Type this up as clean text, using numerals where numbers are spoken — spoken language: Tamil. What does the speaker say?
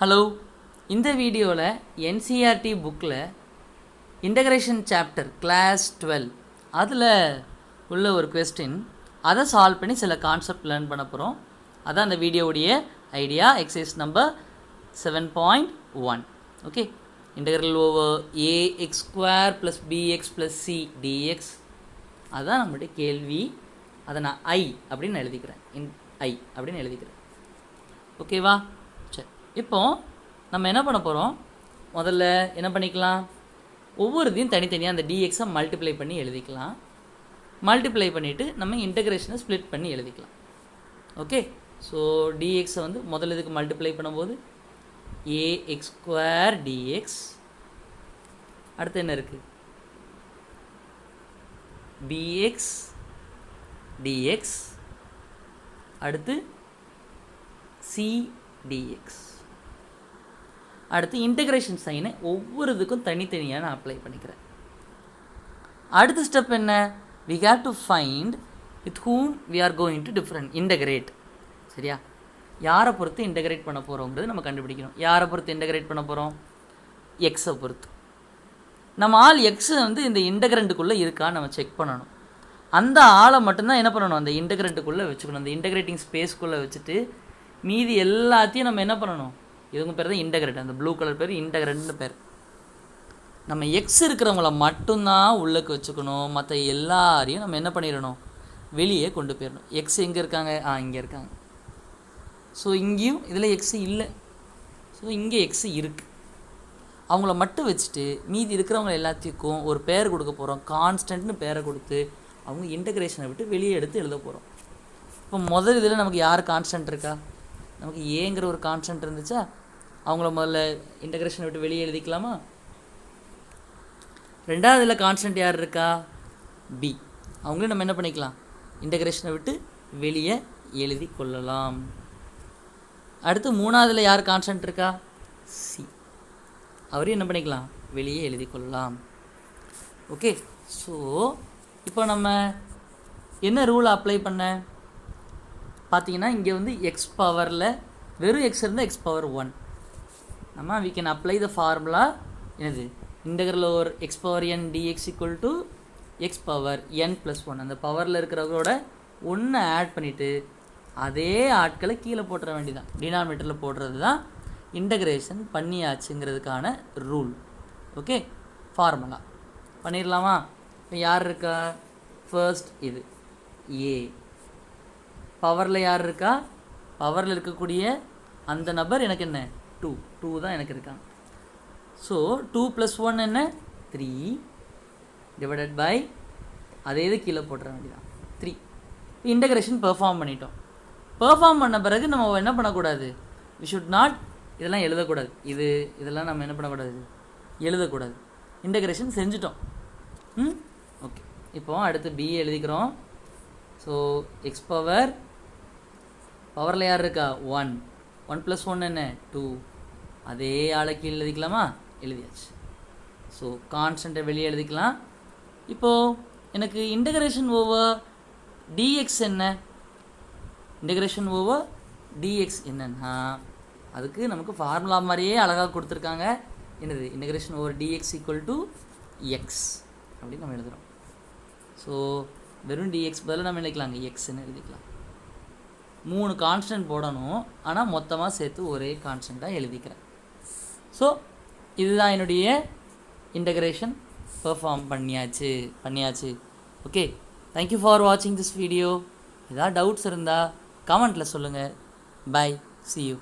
ஹலோ, இந்த வீடியோவில் NCERT புக்கில் இன்டகிரேஷன் சாப்டர் கிளாஸ் 12 அதில் உள்ள ஒரு கொஸ்டின், அதை சால்வ் பண்ணி சில கான்செப்ட் லேர்ன் பண்ண போகிறோம். அதான் அந்த வீடியோவுடைய idea. Exercise number 7.1. Okay, integral over ax² + bx + c dx, அதுதான் நம்மளுடைய கேள்வி. அதை நான் I அப்படின்னு எழுதிக்கிறேன். I அப்படின்னு எழுதிக்கிறேன். ஓகேவா? சரி, இப்போது நம்ம என்ன பண்ண போகிறோம், முதல்ல என்ன பண்ணிக்கலாம், ஒவ்வொருத்தையும் தனித்தனியாக அந்த dxஐ மல்டிப்ளை பண்ணி எழுதிக்கலாம். மல்டிப்ளை பண்ணிவிட்டு நம்ம இன்டகிரேஷனை ஸ்ப்ளிட் பண்ணி எழுதிக்கலாம். ஓகே, ஸோ dxஐ வந்து முதல்ல இதுக்கு மல்டிப்ளை பண்ணும்போது ax² dx, அடுத்து என்ன இருக்குது bx dx, அடுத்து c dx. அடுத்து இன்டகிரேஷன் சைனை ஒவ்வொரு இதுக்கும் தனித்தனியாக நான் அப்ளை பண்ணிக்கிறேன். அடுத்த ஸ்டெப் என்ன, we have to find with whom we are going to integrate. சரியா, யாரை பொறுத்து இன்டகிரேட் பண்ண போகிறோங்கிறது நம்ம கண்டுபிடிக்கணும். யாரை பொறுத்து இன்டகிரேட் பண்ண போகிறோம், எக்ஸை பொறுத்து. நம்ம ஆள் எக்ஸை வந்து இந்த இன்டகிரண்ட்டுக்குள்ளே இருக்கான்னு நம்ம செக் பண்ணணும். அந்த ஆளை மட்டும்தான் என்ன பண்ணணும், அந்த இன்டகிரண்ட்டுக்குள்ளே வச்சுக்கணும். அந்த இன்டகிரேட்டிங் ஸ்பேஸ்க்குள்ளே வச்சுட்டு மீதி எல்லாத்தையும் நம்ம என்ன பண்ணணும், இதுங்க பேர் தான் இன்டகிரேட். அந்த ப்ளூ கலர் பேர் இன்டகிரேட்னு பேர். நம்ம எக்ஸ் இருக்கிறவங்கள மட்டும்தான் உள்ளக்கு வச்சுக்கணும். மற்ற எல்லாரையும் நம்ம என்ன பண்ணிடணும், வெளியே கொண்டு போயிடணும். எக்ஸ் எங்கே இருக்காங்க, இங்கே இருக்காங்க. ஸோ இங்கேயும் இதில் எக்ஸு இல்லை, ஸோ இங்கே எக்ஸு இருக்குது. அவங்கள மட்டும் வச்சுட்டு மீதி இருக்கிறவங்க எல்லாத்துக்கும் ஒரு பேர் கொடுக்க போகிறோம். கான்ஸ்டன்ட்னு பேரை கொடுத்து அவங்க இன்டகிரேஷனை விட்டு வெளியே எடுத்து எழுத போகிறோம். இப்போ முதல் இதில் நமக்கு யார் கான்ஸ்டன்ட் இருக்கா, நமக்கு ஏங்கிற ஒரு கான்ஸ்டன்ட் இருந்துச்சா, அவங்கள முதல்ல இன்டகிரேஷனை விட்டு வெளியே எழுதிக்கலாமா. ரெண்டாவது இதில் கான்ஸ்டன்ட் யார் இருக்கா, பி, அவங்களும் நம்ம என்ன பண்ணிக்கலாம், இன்டகிரேஷனை விட்டு வெளியே எழுதி கொள்ளலாம். அடுத்து மூணாவதுல யார் கான்ஸ்டன்ட் இருக்கா, சி, அவரையும் என்ன பண்ணிக்கலாம், வெளியே எழுதி கொள்ளலாம். ஓகே, ஸோ இப்போ நம்ம என்ன ரூல் அப்ளை பண்ண பார்த்தீங்கன்னா, இங்கே வந்து எக்ஸ் பவரில் வெறும் எக்ஸ் இருந்தால் x பவர் 1. நம்ம we can apply the formula, என்னது, integral over x power n dx equal to x power n plus 1. அந்த பவரில் இருக்கிறவங்களோட ஒன்று ஆட் பண்ணிவிட்டு அதே ஆட்களை கீழே போட்டுற வேண்டியதான், டினாமினேட்டரில் போடுறது தான் இன்டகிரேஷன் பண்ணியாச்சுங்கிறதுக்கான ரூல். ஓகே, ஃபார்முலா பண்ணிடலாமா. இப்போ யார் இருக்கா, ஃபர்ஸ்ட் இது ஏ, பவரில் யார் இருக்கா, பவரில் இருக்கக்கூடிய அந்த நபர் எனக்கு என்ன 2 தான் எனக்கு இருக்காங்க. ஸோ 2 + 1 என்ன 3 டிவைடட் பை அதே இது கீழே போட்டுற வேண்டியதான் 3. இன்டகிரேஷன் பெர்ஃபார்ம் பண்ணிட்டோம். பெர்ஃபார்ம் பண்ண பிறகு நம்ம என்ன பண்ணக்கூடாது, வி ஷுட் நாட் இதெல்லாம் எழுதக்கூடாது. இதெல்லாம் நம்ம என்ன பண்ணக்கூடாது, எழுதக்கூடாது. இன்டகிரேஷன் செஞ்சுட்டோம். ஓகே, இப்போ அடுத்து பி எழுதிக்கிறோம். ஸோ எக்ஸ் பவரில் யார் இருக்கா 1 + 1 என்ன 2, அதே ஆளைக்கு எழுதிக்கலாமா, எழுதியாச்சு. ஸோ கான்ஸ்டன்ட்டை வெளியே எழுதிக்கலாம். இப்போது எனக்கு இன்டகிரேஷன் ஓவர் டிஎக்ஸ் என்ன, இன்டகிரேஷன் ஓவர் டிஎக்ஸ் என்னன்னா, அதுக்கு நமக்கு ஃபார்முலா மாதிரியே அழகாக கொடுத்துருக்காங்க. என்னது, integration over dx equal to X அப்படின்னு நம்ம எழுதுகிறோம். ஸோ வெறும் டிஎக்ஸ் பதில் நம்ம எழுதிக்கலாங்க, எக்ஸ்ன்னு எழுதிக்கலாம். 3 கான்ஸ்டன்ட் போடணும், ஆனால் மொத்தமாக சேர்த்து ஒரே கான்ஸ்டண்ட்டாக எழுதிக்கிறேன். ஸோ இதுதான் என்னுடைய இன்டகிரேஷன் பெர்ஃபார்ம் பண்ணியாச்சு. ஓகே, தேங்க்யூ ஃபார் வாட்சிங் திஸ் வீடியோ. ஏதாவது டவுட்ஸ் இருந்தால் கமெண்ட்டில் சொல்லுங்கள். Bye, see you.